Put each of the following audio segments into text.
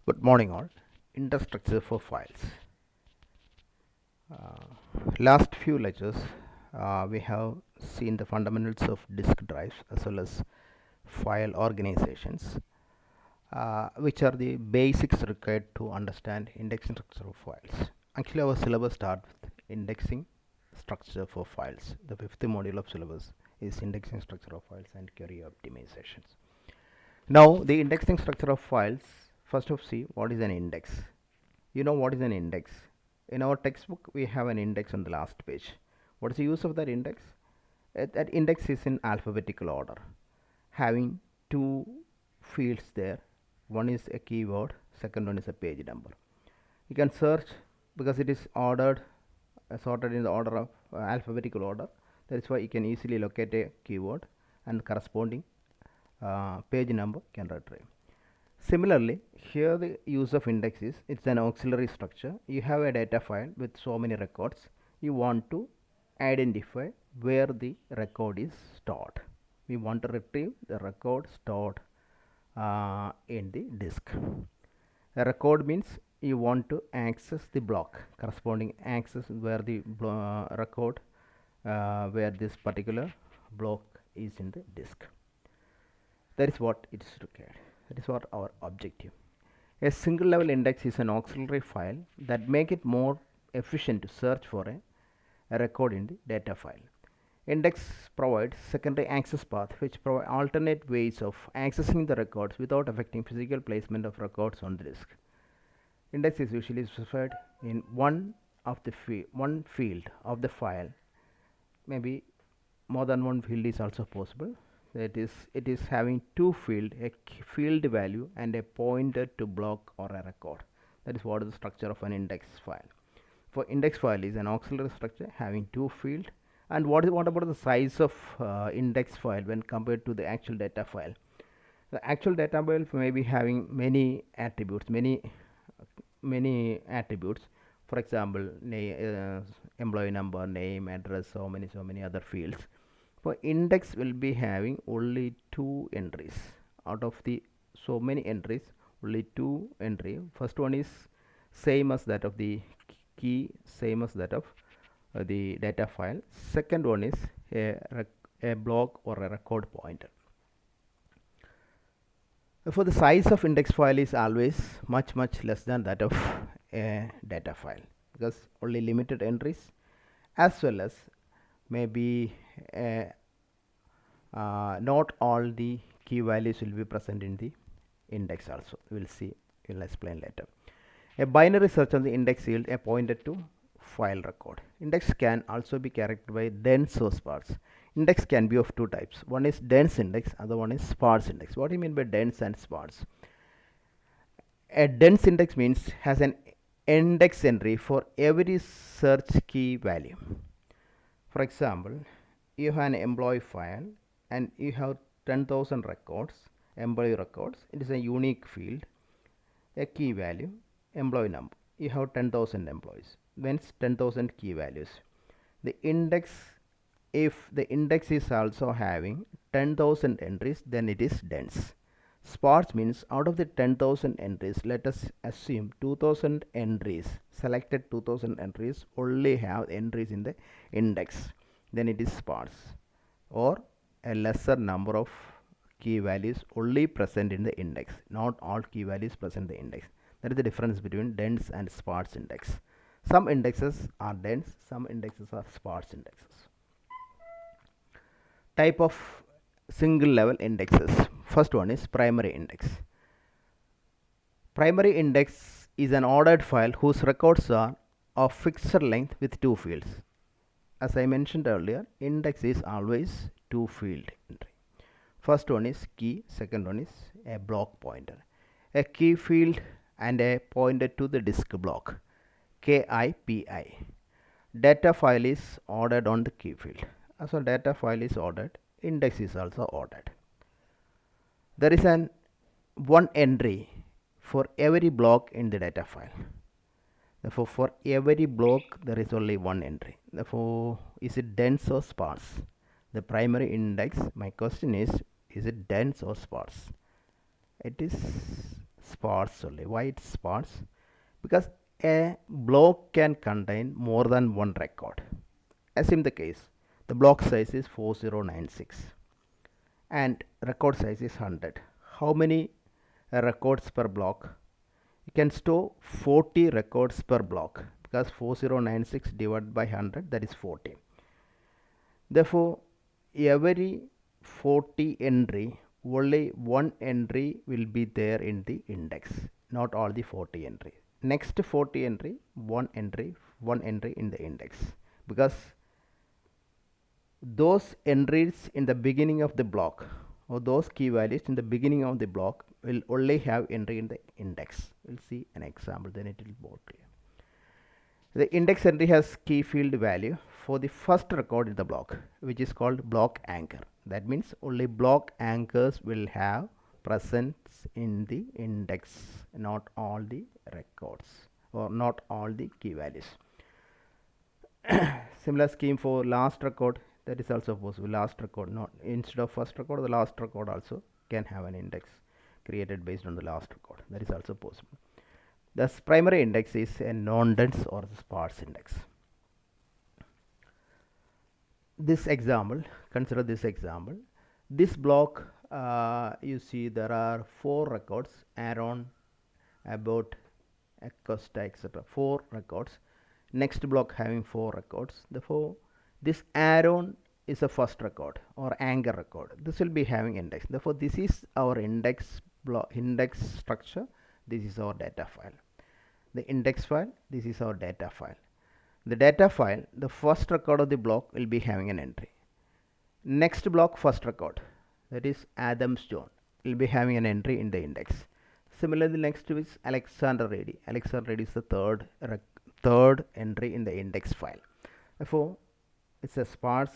Good morning all. Infrastructure for files. Last few lectures we have seen the fundamentals of disk drives as well as file organizations, which are the basics required to understand indexing structure of files. Actually our syllabus starts with indexing structure for files. The fifth module of syllabus is indexing structure of files and query optimizations. Now the indexing structure of files, first of see what is an index. You know what is an index. In our textbook we have an index on the last page. What is the use of that index? That index is in alphabetical order, having two fields there. One is a keyword, second one is a page number. You can search because it is ordered sorted in the order of alphabetical order. That is why you can easily locate a keyword and corresponding page number can retrieve. Similarly, here the use of index is it's an auxiliary structure. You have a data file with so many records. You want to identify where the record is stored. We want to retrieve the record stored in the disk. A record means you want to access the block, corresponding access where the record where this particular block is in the disk. That is what it is required. That is what our objective. A single level index is an auxiliary file that make it more efficient to search for a record in the data file. Index provides secondary access path which provide alternate ways of accessing the records without affecting physical placement of records on the disk. Index is usually specified in one field of the file. Maybe more than one field is also possible. It is having two field, a field value and a pointer to block or a record. That is what is the structure of an index file. For index file is an auxiliary structure having two field. And what about the size of index file when compared to the actual data file? The actual data file may be having many attributes, many attributes. For example, employee number, name, address, so many other fields. For index will be having only two entries out of the so many entries. Only two entry. First one is same as that of the key, same as that of the data file. Second one is a block or a record pointer. For the size of index file is always much less than that of a data file, because only limited entries as well as maybe not all the key values will be present in the index also. We will see, we will explain later. A binary search on the index yield a pointer to file record. Index can also be characterized by dense or sparse. Index can be of two types. One is dense index, other one is sparse index. What do you mean by dense and sparse? A dense index means has an index entry for every search key value. For example, you have an employee file and you have 10,000 records, employee records. It is a unique field, a key value, employee number. You have 10,000 employees, hence 10,000 key values. The index, if the index is also having 10,000 entries, then it is dense. Sparse means out of the 10,000 entries, let us assume 2,000 entries, selected 2,000 entries only have entries in the index, then it is sparse. Or a lesser number of key values only present in the index, not all key values present in the index. That is the difference between dense and sparse index. Some indexes are dense, some indexes are sparse indexes. Type of single level indexes. First one is primary index. Primary index is an ordered file whose records are of fixed length with two fields. As I mentioned earlier, index is always two field entry. First one is key, second one is a block pointer. A key field and a pointer to the disk block, KIPI. Data file is ordered on the key field. As a data file is ordered, index is also ordered. There is an one entry for every block in the data file. Therefore, for every block there is only one entry. Therefore, is it dense or sparse? The primary index, my question is it dense or sparse? It is sparse only. Why it's sparse? Because a block can contain more than one record. As in the case, the block size is 4096 and record size is 100. How many records per block? You can store 40 records per block because 4096 divided by 100, that is 40. Therefore, every 40 entry, only one entry will be there in the index, not all the 40 entry. Next 40 entry, one entry in the index, because those entries in the beginning of the block, or those key values in the beginning of the block, will only have entry in the index. We'll see an example, then it will be more clear. The index entry has key field value for the first record in the block, which is called block anchor. That means only block anchors will have presence in the index, not all the records, or not all the key values. Similar scheme for last record, that is also possible. Last record, not instead of first record, the last record also can have an index created based on the last record. That is also possible. Thus, primary index is a non-dense or sparse index. This example, consider this example. This block, you see there are 4 records: Aaron, about, Acosta, etc. 4 records. Next block having 4 records. Therefore, this Aaron is a first record or anchor record. This will be having index. Therefore, this is our index block, index structure. This is our data file. The index file, this is our data file. The data file, the first record of the block will be having an entry. Next block, first record, that is Adams John, will be having an entry in the index. Similarly, next is Alexander Reddy. Alexander Reddy is the third entry in the index file. Therefore, it's a sparse.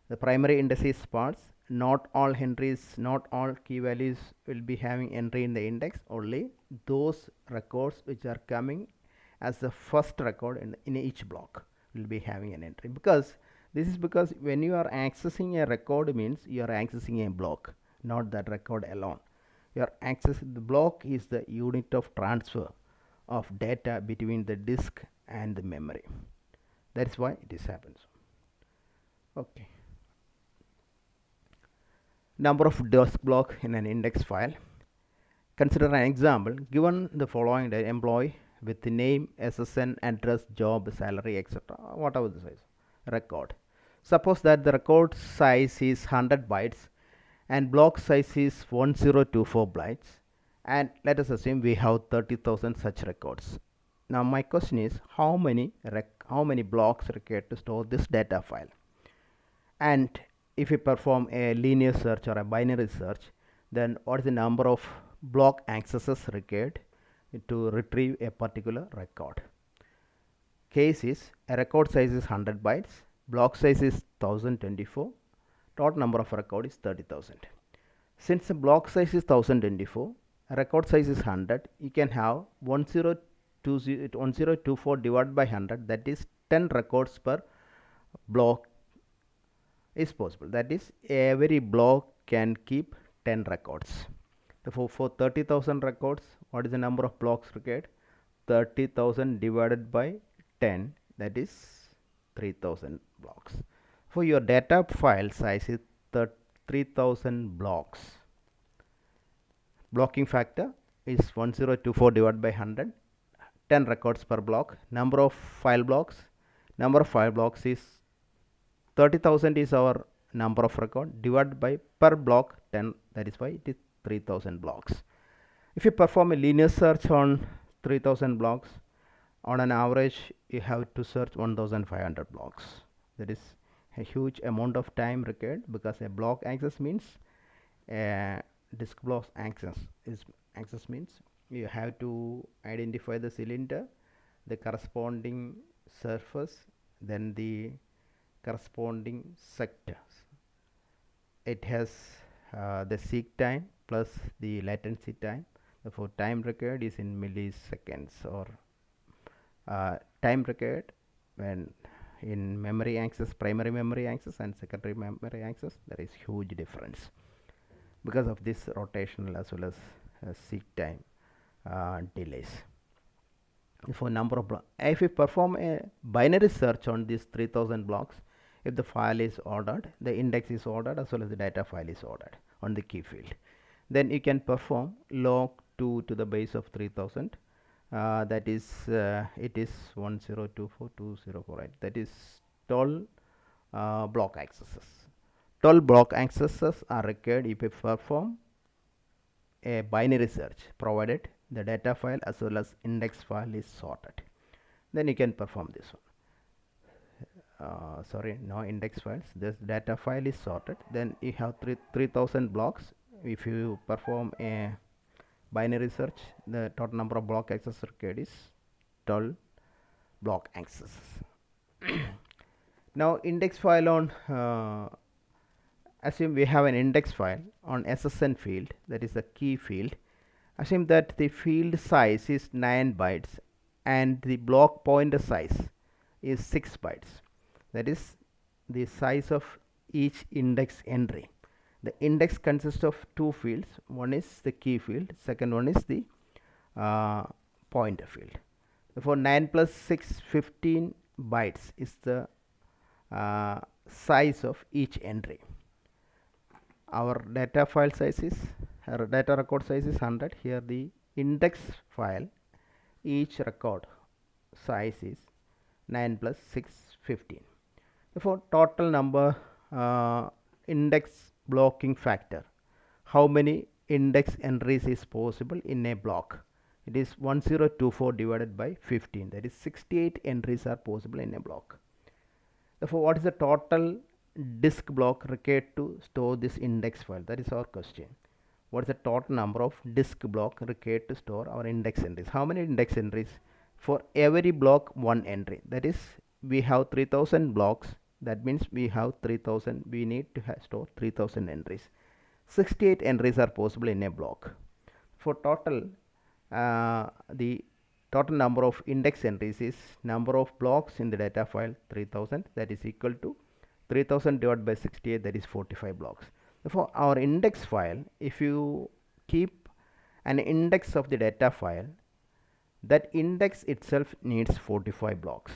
The primary index is sparse. Not all entries, not all key values will be having entry in the index. Only those records which are coming as the first record in each block will be having an entry. Because this is because when you are accessing a record, means you are accessing a block, not that record alone. Your access, the block is the unit of transfer of data between the disk and the memory. That is why this happens. Okay. Number of disk block in an index file. Consider an example. Given the following data: employee with the name, SSN, address, job, salary, etc. Whatever the size record. Suppose that the record size is 100 bytes and block size is 1024 bytes, and let us assume we have 30,000 such records. Now my question is, how many blocks required to store this data file? And if we perform a linear search or a binary search, then what is the number of block accesses required to retrieve a particular record? Case is, a record size is 100 bytes, block size is 1024, total number of record is 30,000. Since the block size is 1024, record size is 100, you can have 1024 divided by 100, that is 10 records per block is possible. That is, every block can keep 10 records. Therefore, for 30,000 records, what is the number of blocks required? 30,000 divided by 10, that is 3,000 blocks. For your data file size is 3,000 blocks. Blocking factor is 1024 divided by 100, 10 records per block. Number of file blocks is 30,000 is our number of record, divided by per block 10, that is why it is 3,000 blocks. If you perform a linear search on 3,000 blocks, on an average you have to search 1,500 blocks. That is a huge amount of time required, because a block access means a disk block access means you have to identify the cylinder, the corresponding surface, then the corresponding sectors. It has the seek time plus the latency time. Therefore, time required is in milliseconds, or time required when in memory access, primary memory access and secondary memory access, there is huge difference because of this rotational as well as seek time delays. For number of blocks, if we perform a binary search on these 3000 blocks, if the file is ordered, the index is ordered as well as the data file is ordered on the key field, then you can perform log 2 to the base of 3000. That is it is 1024204, right? That is 12 block accesses. 12 block accesses are required if you perform a binary search, provided the data file as well as index file is sorted. Then you can perform this one. Sorry, no index files. This data file is sorted. Then you have 3000 blocks. If you perform a binary search, the total number of block access required is 12 block accesses. Now index file on assume we have an index file on SSN field, that is the key field. Assume that the field size is 9 bytes and the block pointer size is 6 bytes. That is the size of each index entry. The index consists of two fields. One is the key field, second one is the pointer field. Therefore 9 plus 6, 15 bytes is the size of each entry. Our data file size is, our data record size is 100. Here the index file, each record size is 9 plus 6, 15. Therefore total number index blocking factor, how many index entries is possible in a block? It is 1024 divided by 15, that is 68 entries are possible in a block. Therefore what is the total disk block required to store this index file? That is our question. What is the total number of disk block required to store our index entries? How many index entries? For every block, one entry. That is, we have 3000 blocks. That means we have 3000. We need to store 3000 entries. 68 entries are possible in a block. For total, the total number of index entries is number of blocks in the data file 3000. That is equal to 3000 divided by 68, that is 45 blocks. Therefore our index file, if you keep an index of the data file, that index itself needs 45 blocks.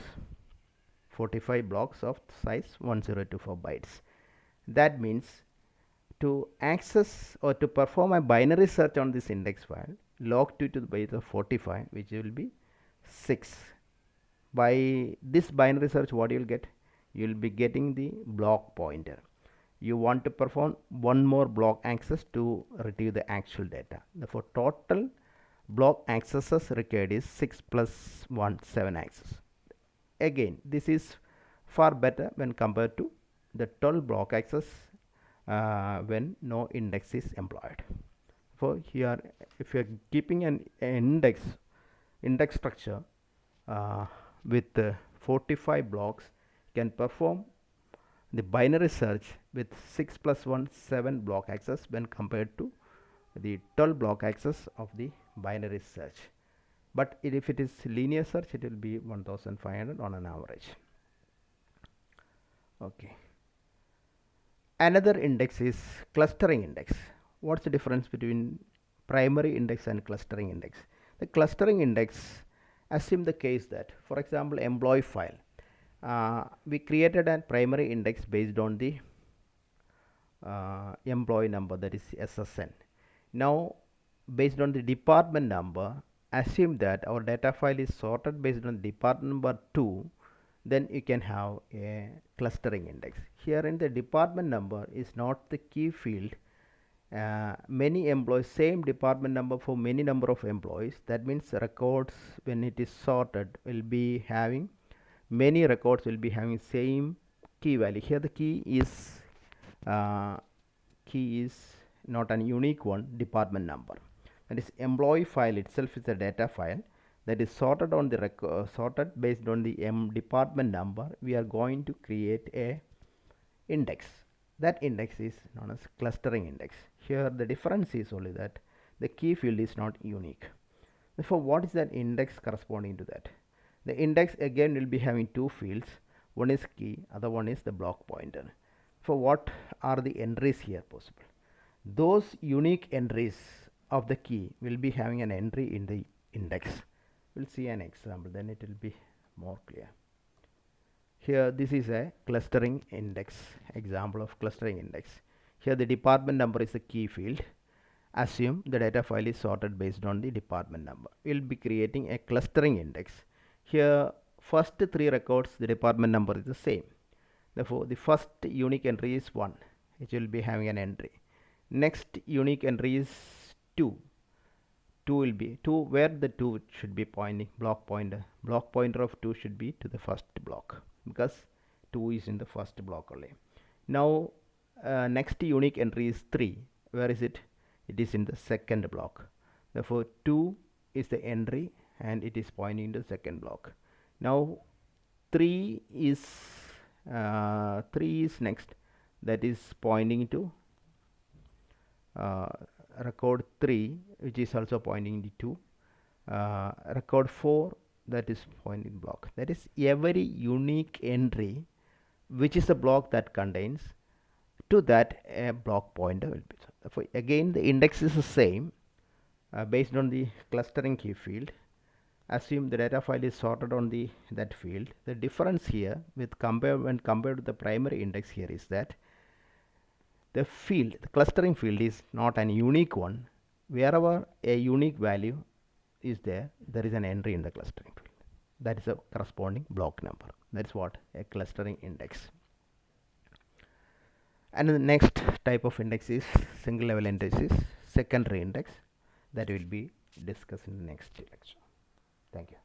45 blocks of size 1024 bytes. That means to access or to perform a binary search on this index file, log 2 to the base of 45, which will be 6. By this binary search, what you will get? You will be getting the block pointer. You want to perform one more block access to retrieve the actual data. Therefore total block accesses required is 6 plus 1, 7 access. Again, this is far better when compared to the 12 block access when no index is employed. For here, if you are keeping an index structure with 45 blocks, can perform the binary search with 6 plus 1, 7 block access when compared to the 12 block access of the binary search. But if it is linear search, it will be 1500 on an average. Okay. Another index is clustering index. What's the difference between primary index and clustering index? The clustering index, assume the case that, for example, employee file. We created a primary index based on the employee number, that is SSN. Now based on the department number, assume that our data file is sorted based on department number 2, then you can have a clustering index. Here in the department number is not the key field. Many employees, same department number for many number of employees. That means records, when it is sorted, will be having many records will be having same key value. Here the key is not an unique one, department number. That is, employee file itself is a data file that is sorted on the record, sorted based on the department number. We are going to create a index. That index is known as clustering index. Here the difference is only that the key field is not unique. Therefore what is that index corresponding to that? The index again will be having two fields. One is key, other one is the block pointer. For what are the entries here possible? Those unique entries of the key will be having an entry in the index. We'll see an example, then it will be more clear. Here this is a clustering index, example of clustering index. Here the department number is the key field. Assume the data file is sorted based on the department number. We'll be creating a clustering index. Here first three records, the department number is the same. Therefore the first unique entry is 1, it will be having an entry. Next unique entry is 2. 2 will be 2, where the 2 should be pointing, block pointer of 2 should be to the first block, because 2 is in the first block only. Now next unique entry is 3. Where is it? It is in the second block. Therefore 2 is the entry and it is pointing to the second block. Now 3 is next, that is pointing to record 3, which is also pointing to 2. Record 4, that is pointing block. That is every unique entry which is the block that contains, to that a block pointer will be. Therefore again the index is the same, based on the clustering key field. Assume the data file is sorted on that field. The difference here when compared to the primary index here is that the clustering field is not an unique one. Wherever a unique value is there, there is an entry in the clustering field. That is a corresponding block number. That's what a clustering index. And the next type of index is single level index is secondary index, that will be discussed in the next lecture. Thank you.